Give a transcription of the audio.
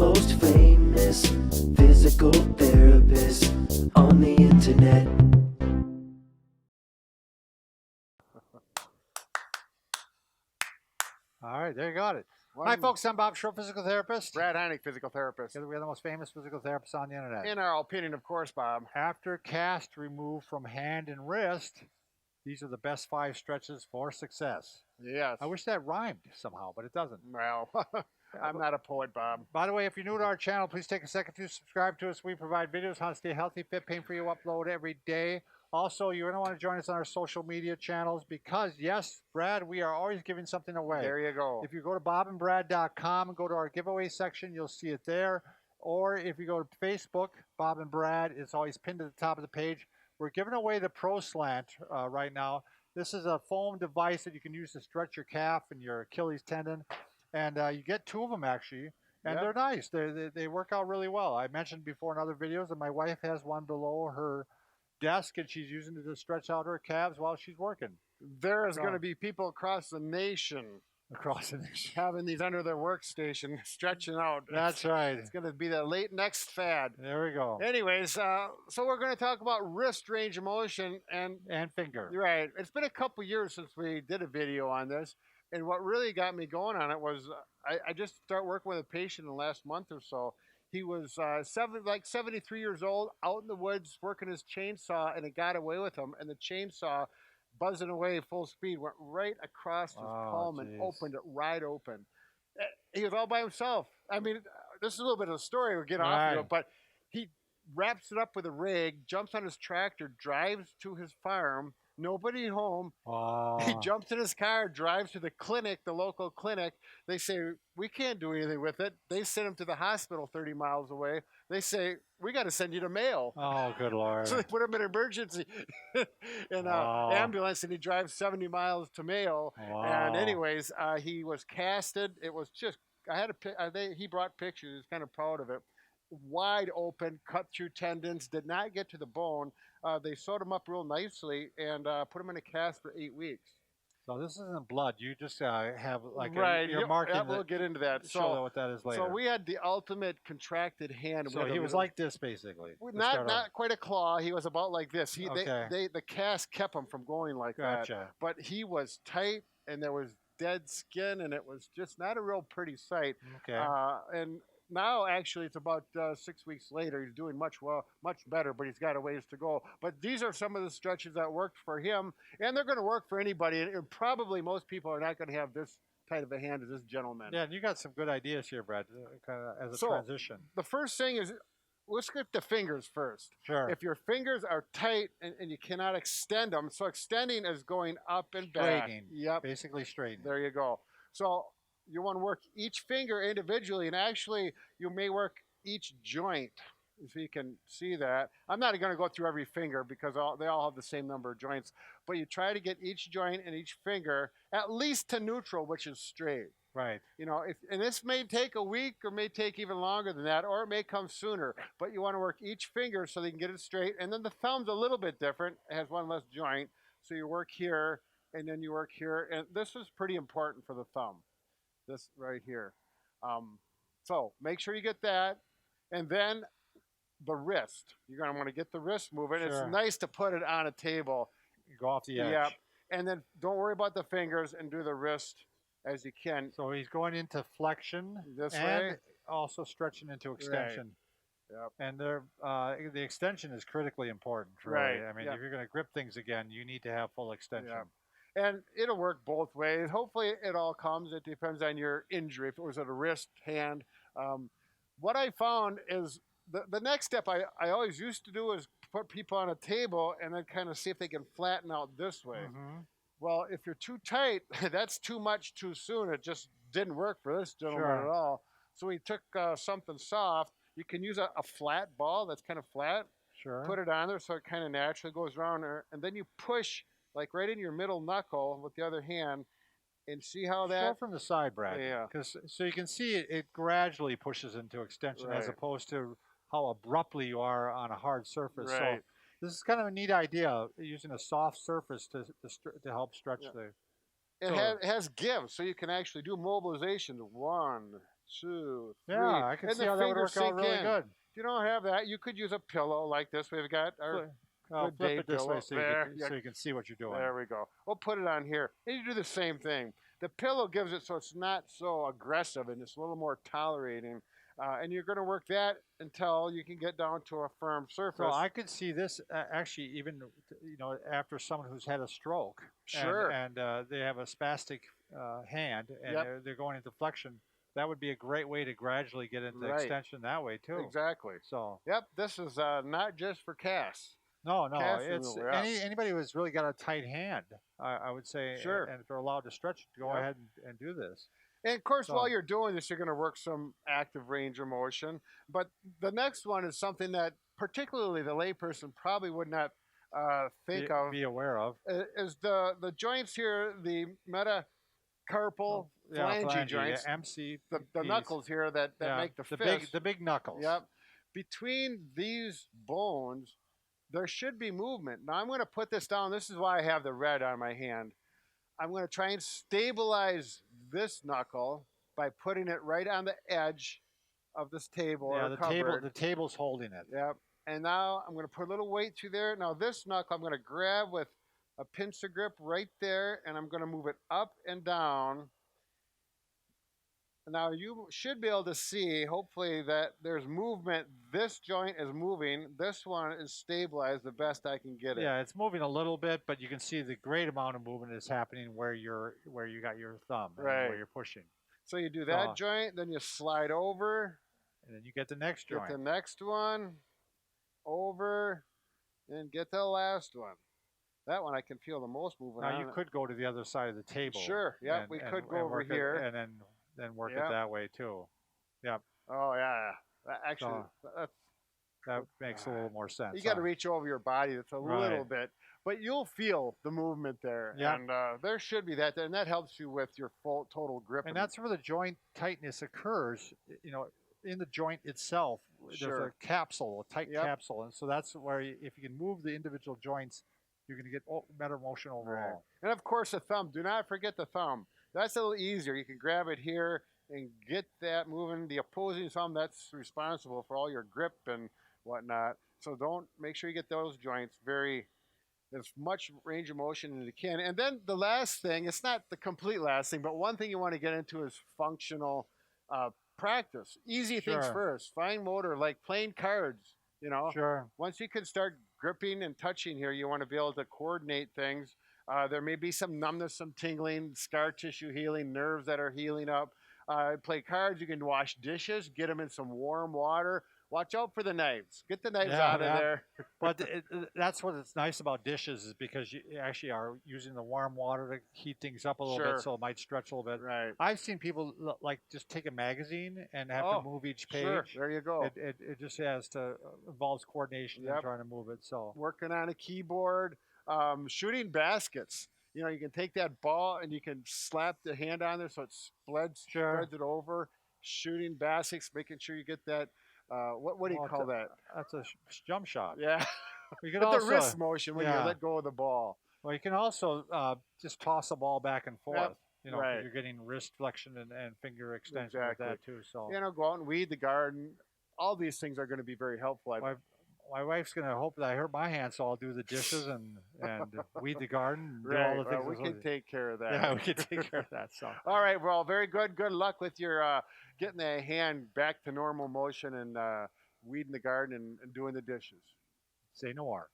most famous physical therapist on the internet. All right, there you got it. One- Hi, folks. I'm Bob Schroep, physical therapist. Brad Heineck, physical therapist. We're the most famous physical therapists on the internet. In our opinion, of course, Bob. After cast removed from hand and wrist, these are the best 5 stretches for success. Yes. I wish that rhymed somehow, but it doesn't. Well, I'm not a poet, Bob. By the way, if you're new to our channel, please take a second to subscribe to us. We provide videos on how to stay healthy, fit, pain-free. You upload every day. Also, you're going to want to join us on our social media channels because, yes, Brad, we are always giving something away. There you go. If you go to bobandbrad.com and go to our giveaway section, you'll see it there. Or if you go to Facebook, Bob and Brad, it's always pinned to the top of the page. We're giving away the Pro-Slant right now. This is a foam device that you can use to stretch your calf and your Achilles tendon. And you get 2 of them, actually. And they're nice. They work out really well. I mentioned before in other videos that my wife has one below her desk, and she's using it to stretch out her calves while she's working. There is going to be people across the nation having these under their workstation, stretching out. That's right. It's going to be the late next fad. There we go. Anyways, so we're going to talk about wrist range of motion and finger. Right. It's been a couple years since we did a video on this, and what really got me going on it was I just started working with a patient in the last month or so. He was 73 years old, out in the woods working his chainsaw, and it got away with him. And the chainsaw, buzzing away full speed, went right across his palm and opened it right open. He was all by himself. I mean, this is a little bit of a story. We'll get off of it, but he wraps it up with a rig, jumps on his tractor, drives to his farm. Nobody home. He jumps in his car, drives to the clinic, the local clinic. They say, we can't do anything with it. They send him to the hospital 30 miles away. They say, we got to send you to Mayo. Oh, good Lord. So they put him in emergency in an ambulance, and he drives 70 miles to Mayo. And anyways, he was casted. It was just, he brought pictures. He was kind of proud of it. Wide open, cut through tendons, did not get to the bone. They sewed him up real nicely and put him in a cast for 8 weeks. So this isn't blood. You just have like you're marking. We'll get into that. Show what that is later. So we had the ultimate contracted hand. So he was like this basically. Not quite a claw. He was about like this. The cast kept him from going like that. But he was tight, and there was dead skin, and it was just not a real pretty sight. Okay. And now, actually, it's about 6 weeks later. He's doing much better, but he's got a ways to go. But these are some of the stretches that worked for him, and they're going to work for anybody. And probably most people are not going to have this tight of a hand as this gentleman. Yeah, and you got some good ideas here, Brad, kind of as a transition. The first thing is, let's get the fingers first. Sure. If your fingers are tight and you cannot extend them, so extending is going up and back. Straightening. Yep. Basically straightening. There you go. So you want to work each finger individually, and actually you may work each joint, if you can see that. I'm not going to go through every finger because they all have the same number of joints, but you try to get each joint and each finger at least to neutral, which is straight. Right. You know, and this may take a week or may take even longer than that, or it may come sooner, but you want to work each finger so they can get it straight. And then the thumb's a little bit different. It has one less joint. So you work here and then you work here. And this is pretty important for the thumb. This right here. So make sure you get that. And then the wrist. You're going to want to get the wrist moving. Sure. It's nice to put it on a table. You go off the edge. Yep. And then don't worry about the fingers and do the wrist as you can. So he's going into flexion this and way, also stretching into extension. Right. Yep. And the extension is critically important. Really. Right. I mean, if you're going to grip things again, you need to have full extension. Yep. And it'll work both ways. Hopefully it all comes. It depends on your injury. If it was at a wrist, hand. What I found is the next step I always used to do is put people on a table and then kind of see if they can flatten out this way. Mm-hmm. Well, if you're too tight, that's too much too soon. It just didn't work for this gentleman at all. So we took something soft. You can use a flat ball that's kind of flat. Sure. Put it on there so it kind of naturally goes around there. And then you push like right in your middle knuckle with the other hand and see how that... Show from the side, Brad. Yeah. So you can see it gradually pushes into extension as opposed to how abruptly you are on a hard surface. Right. So this is kind of a neat idea, using a soft surface to help stretch the... it has give, so you can actually do mobilizations. 1, 2, 3. Yeah, I can and see the how that would fingers work out sink really in. good. If you don't have that, you could use a pillow like this. We've got our I'll good flip day it this way pillow. so There, you can see what you're doing. there we go. We'll put it on here. And you do the same thing. The pillow gives it so it's not so aggressive and it's a little more tolerating. And you're going to work that until you can get down to a firm surface. So I could see this actually even, after someone who's had a stroke. Sure. And they have a spastic hand and Yep. they're going into flexion. That would be a great way to gradually get into Right. extension that way too. Exactly. So Yep, this is not just for casts. no, Cast it's remover, yeah. anybody who's really got a tight hand, I would say, Sure. and if they're allowed to stretch, go Yep. ahead and do this. And of course, So- while you're doing this, you're going to work some active range of motion. But the next one is something that particularly the layperson probably would not think of. Be aware of. Is the joints here, the metacarpal phalange joints, MC, the knuckles here that make the fist. the big knuckles. Yep. Between these bones, there should be movement. Now I'm going to put this down. This is why I have the red on my hand. I'm going to try and stabilize this knuckle by putting it right on the edge of this table Yeah, or cupboard. the table's holding it. Yep. And now I'm going to put a little weight through there. Now this knuckle I'm going to grab with a pincer grip right there, and I'm going to move it up and down. Now you should be able to see, hopefully, that there's movement. This joint is moving. This one is stabilized the best I can get it. Yeah, it's moving a little bit, but you can see the great amount of movement is happening where you got your thumb, and Right. where you're pushing, So you do that joint, then you slide over. and then you get the next joint. Get the next one over, and get the last one. That one I can feel the most movement Now on you it. could go to the other side of the table. Sure, yeah, we could go over work it, here. and then work Yep. it that way too. Yep, Oh yeah, actually, that makes a little more sense. you got to huh? reach over your body. That's a little Right. bit, but you'll feel the movement there. Yep. And there should be that, and that helps you with your full total grip. And that's where the joint tightness occurs. In the joint itself, there's Sure. a capsule, a tight Yep. capsule, and so that's where if you can move the individual joints, you're going to get better motion overall. And of course, the thumb. Do not forget the thumb. That's a little easier. You can grab it here and get that moving. The opposing thumb, that's responsible for all your grip and whatnot. So make sure you get those joints as much range of motion as you can. And then the last thing, it's not the complete last thing, but one thing you want to get into is functional practice. Easy things Sure. first. Fine motor, like playing cards, Sure. Once you can start gripping and touching here, you want to be able to coordinate things. There may be some numbness, some tingling, scar tissue healing, nerves that are healing up. Play cards. You can wash dishes, get them in some warm water. Watch out for the knives. Get the knives out of there. But that's what it's nice about dishes is because you actually are using the warm water to heat things up a little Sure. bit, so it might stretch a little bit. Right. I've seen people like just take a magazine and have to move each page. Sure. There you go. It just has to involves coordination and Yep. trying to move it. So Working on a keyboard, shooting baskets. You can take that ball and you can slap the hand on there so it spreads it over. Shooting baskets, making sure you get that. What do you call that? That's a jump shot. Yeah. You can But also, the wrist motion when you yeah. let go of the ball. Well, you can also just toss a ball back and forth. Yep. 'Cause Right. you're getting wrist flexion and finger extension Exactly. with that too. So Go out and weed the garden. All these things are going to be very helpful. my wife's gonna hope that I hurt my hand, so I'll do the dishes and weed the garden and do all Right. the things. Well, we can take care of that. Yeah, we can take care of that. So All right. Well, very good. Good luck with your getting the hand back to normal motion and weeding the garden and doing the dishes. say no more.